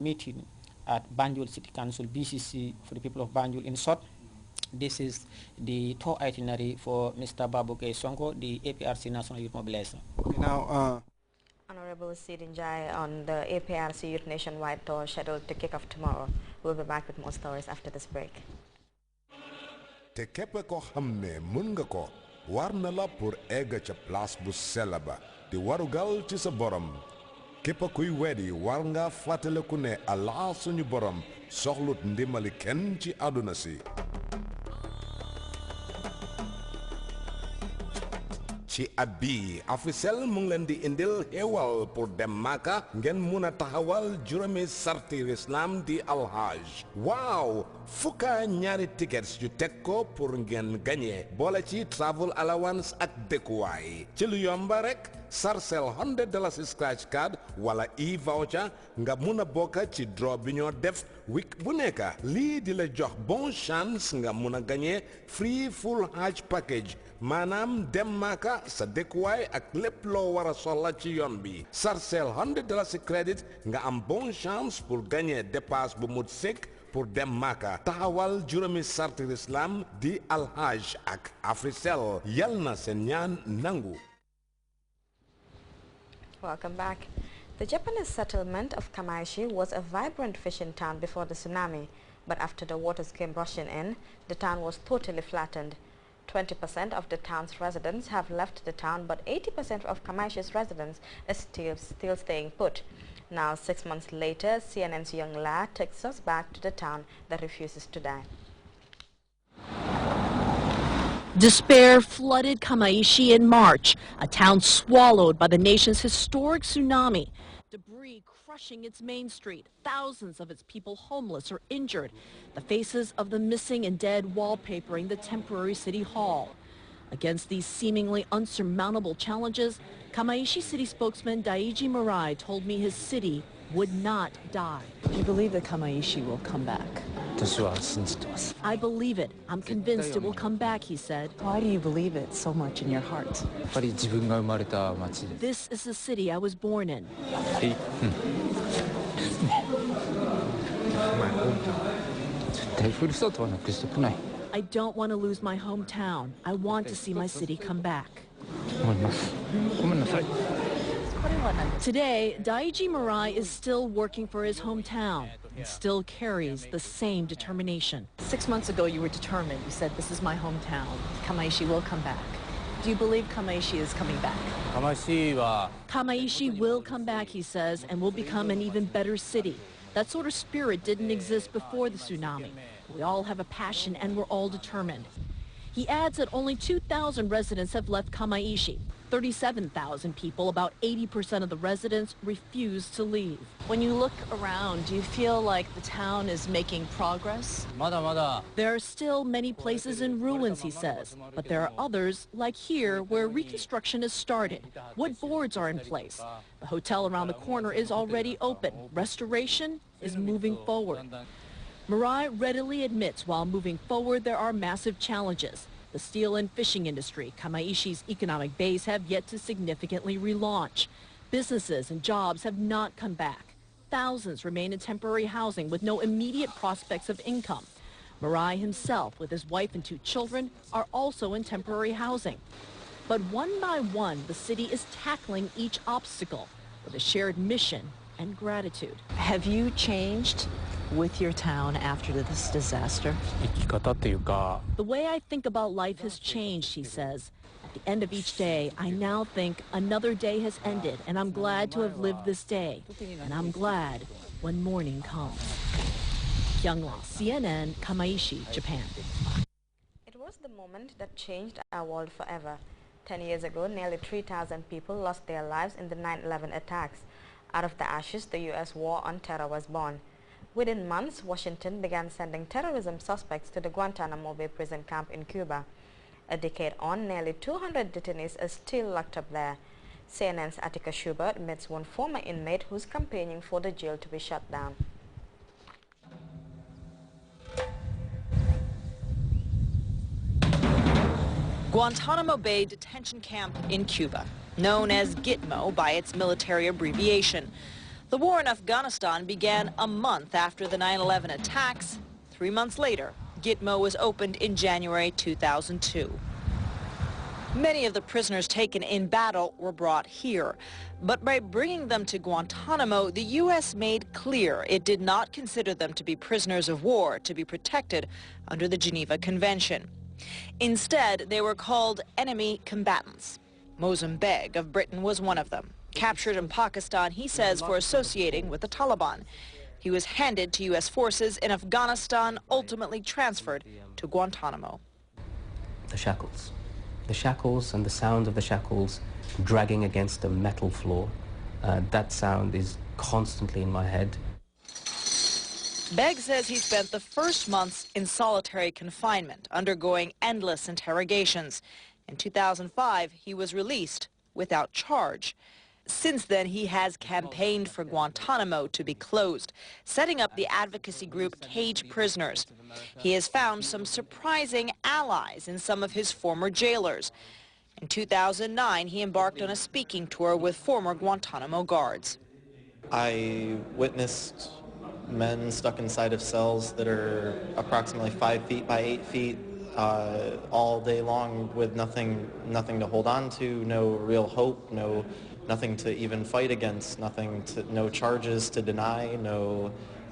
meeting at Banjul City Council, BCC, for the people of Banjul. In short, this is the tour itinerary for Mr. Babuke Sonko, the APRC National Youth Mobilizer. Okay, now, Honorable Sidin Jai on the APRC Youth Nationwide Tour scheduled to kick off tomorrow. We'll be back with more stories after this break. te képp ko xam ne mën nga ko war na la pour egg ca place bu sell ba di warugal ci sa borom képp kuy weddi war nga fàttaliku ne Allah suñu borom soxlut ndimbali kenn ci àdduna si ci at bi Africell mu ngi leen di indil xéewal pour dem Maka ngeen mun a taxawal juróomi sarti Islam di alhaj waaw fukka ñaari tickets yu teg ko pour ngeen gagné boole ci travel allowance ak dëkkuwaay ci lu yomba rek sarcel $100 scratch card wala e-voucher nga mun a bokk ci draw bi ñoo def week bu nekk lii di la jox bon chance nga mun a gagné free full hajj package maanaam dem Maka sa dëkkuwaay ak lépp loo war a soxla ci yoon bi sarcel $100 credit nga am bon chance pour gagner dépasse bu mut sëkk pour dem Maka taxawal juróomi sarti Islam di alhaj ak Africell yal na seen ñaan nangu. Welcome back. The Japanese settlement of Kamaishi was a vibrant fishing town before the tsunami, but after the waters came rushing in, the town was totally flattened. 20% of the town's residents have left the town, but 80% of Kamaishi's residents are still staying put. Now, 6 months later, CNN's young lad takes us back to the town that refuses to die. Despair flooded Kamaishi in March, a town swallowed by the nation's historic tsunami. Debris crushing its main street, thousands of its people homeless or injured, the faces of the missing and dead wallpapering the temporary city hall. Against these seemingly unsurmountable challenges, Kamaishi city spokesman Daiji Murai told me his city would not die. Do you believe that Kamaishi will come back? I believe it. I'm convinced it will come back, he said. Why do you believe it so much in your heart? This is the city I was born in. I don't want to lose my hometown. I want to see my city come back. Today, Daiji Murai is still working for his hometown and still carries the same determination. 6 months ago, you were determined. You said, this is my hometown. Kamaishi will come back. Do you believe Kamaishi is coming back? Kamaishi will come back, he says, and will become an even better city. That sort of spirit didn't exist before the tsunami. We all have a passion and we're all determined. He adds that only 2,000 residents have left Kamaishi. 37,000 people, about 80% of the residents, refuse to leave. When you look around, do you feel like the town is making progress? There are still many places in ruins, he says, but there are others, like here, where reconstruction has started. Wood boards are in place. The hotel around the corner is already open. Restoration is moving forward. Murai readily admits while moving forward there are massive challenges. The steel and fishing industry, Kamaishi's economic base, have yet to significantly relaunch. Businesses and jobs have not come back. Thousands remain in temporary housing with no immediate prospects of income. Murai himself, with his wife and 2 children, are also in temporary housing. But one by one, the city is tackling each obstacle with a shared mission and gratitude. Have you changed with your town after this disaster? The way I think about life has changed, he says. At the end of each day, I now think another day has ended, and I'm glad to have lived this day. And I'm glad when morning comes. Kyung-la, CNN, Kamaishi, Japan. It was the moment that changed our world forever. 10 years ago, nearly 3,000 people lost their lives in the 9/11 attacks. Out of the ashes, the U.S. war on terror was born. Within months, Washington began sending terrorism suspects to the Guantanamo Bay prison camp in Cuba. A decade on, nearly 200 detainees are still locked up there. CNN's Attica Schubert meets one former inmate who's campaigning for the jail to be shut down. Guantanamo Bay detention camp in Cuba, known as Gitmo by its military abbreviation. The war in Afghanistan began a month after the 9/11 attacks. 3 months later, Gitmo was opened in January 2002. Many of the prisoners taken in battle were brought here. But by bringing them to Guantanamo, the U.S. made clear it did not consider them to be prisoners of war to be protected under the Geneva Convention. Instead, they were called enemy combatants. Mosem Beg of Britain was one of them. Captured in Pakistan, he says, for associating with the Taliban. He was handed to U.S. forces in Afghanistan, ultimately transferred to Guantanamo. The shackles and the sound of the shackles dragging against a metal floor, that sound is constantly in my head. Beg says he spent the first months in solitary confinement, undergoing endless interrogations. In 2005, he was released without charge. Since then, he has campaigned for Guantanamo to be closed, setting up the advocacy group Cage Prisoners. He has found some surprising allies in some of his former jailers. In 2009, he embarked on a speaking tour with former Guantanamo guards. I witnessed men stuck inside of cells that are approximately 5 feet by 8 feet all day long with nothing to hold on to, no real hope, nothing to even fight against, no charges to deny, no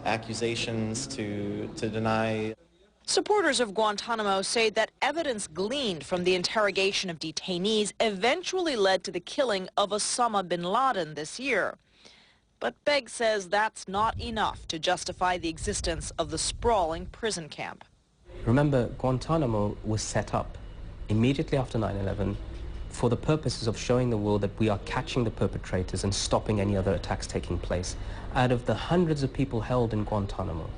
accusations to deny. Supporters of Guantanamo say that evidence gleaned from the interrogation of detainees eventually led to the killing of Osama bin Laden this year. But Beg says that's not enough to justify the existence of the sprawling prison camp. Remember, Guantanamo was set up immediately after 9/11 for the purposes of showing the world that we are catching the perpetrators and stopping any other attacks taking place. Out of the hundreds of people held in Guantanamo,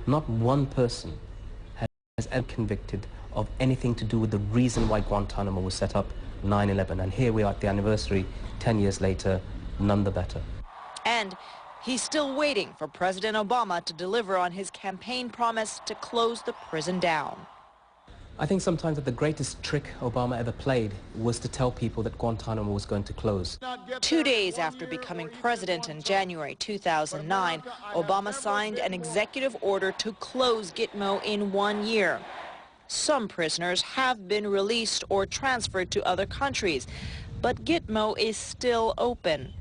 not one person has ever convicted of anything to do with the reason why Guantanamo was set up, 9/11. And here we are at the anniversary, 10 years later, none the better. And he's still waiting for President Obama to deliver on his campaign promise to close the prison down. I think sometimes that the greatest trick Obama ever played was to tell people that Guantanamo was going to close. 2 days after becoming president in January 2009, Obama signed an executive order to close Gitmo in 1 year. Some prisoners have been released or transferred to other countries, but Gitmo is still open.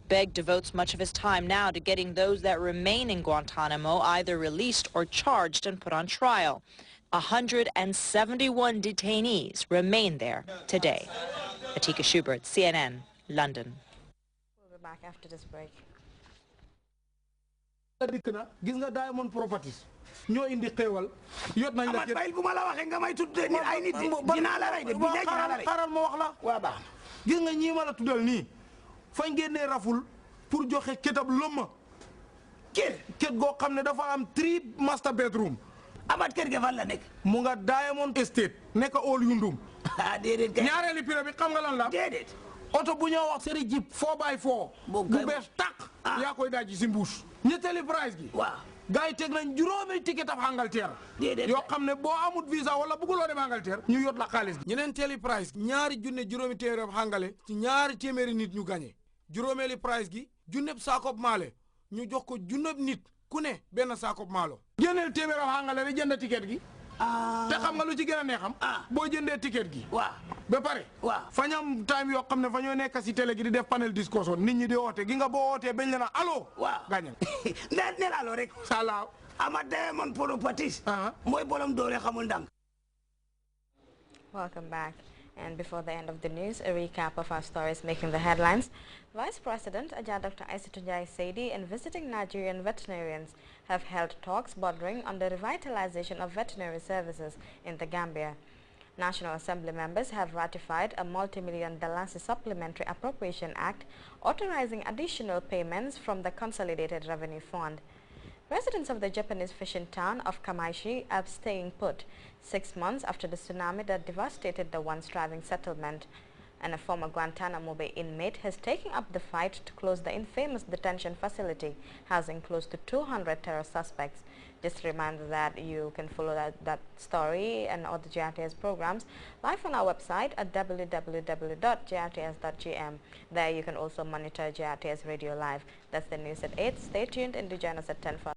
Beg devotes much of his time now to getting those that remain in Guantanamo either released or charged and put on trial. 171 detainees remain there today. Atika Schubert, CNN, London. We'll be back after this break. Gis nga Diamond Properties ñoo indi xéewal yot nañ la bayil bu ma la waxe nga may tudde nit ay nit dina la ray de bi dina la ray xaral ma wax la wa baax gis nga ñi ma la tuddal ni fañ génnee raful pour joxe ketab lëmma ket goo xam ne dafa am 3 master bedroom amat kër ga fan la nekk mu nga Diamond Estate nekk all yundum déedéet kay ñaareeli pire bi xam nga lan la déedéet oto bu ñoo wax seri jeep 4x4 bu bees tàq yaa koy daaji si mbuus ñetteeli price gi waaw gars yi teg nañ juróomi ticket af Angleterre yoo xam ne boo amut visa wala bëgguloo dem Angleterre ñu yot la xaalis gi ñeneenteeli price ñaari junne juróomi téeméer af hangale ci ñaari téeméeri nit ñu gagné juróomeeli price gi junneb saakob maale ñu jox ko junneb nit ku ne benn saakob maalo génneel téeméer af hangale rek jënd ticket gi te xam nga lu ci gën a neexam boo jëndee ticket gi waaw ba pare waaw fañam time yoo xam ne fa ñoo nekk si télé gi di def panel discussion nit ñi di woote gi nga boo wootee bañ la na allo waaw gàññal neel allo rek salaaw ama Diamond Properties mooy bolom doole xamul ndànk. Welcome back. And before the end of the news, a recap of our stories making the headlines. Vice President Ajah Dr. Aissatou Njie Saidi and visiting Nigerian veterinarians have held talks bordering on the revitalization of veterinary services in the Gambia. National Assembly members have ratified a multi-million-dollar supplementary appropriation act authorizing additional payments from the Consolidated Revenue Fund. Residents of the Japanese fishing town of Kamaishi are staying put 6 months after the tsunami that devastated the once thriving settlement. and a former Guantanamo Bay inmate has taken up the fight to close the infamous detention facility, housing close to 200 terror suspects. Just a reminder that you can follow that story and other GRTS programs live on our website at www.grts.gm. There you can also monitor GRTS Radio Live. That's the news at 8. Stay tuned and do join us at 10 for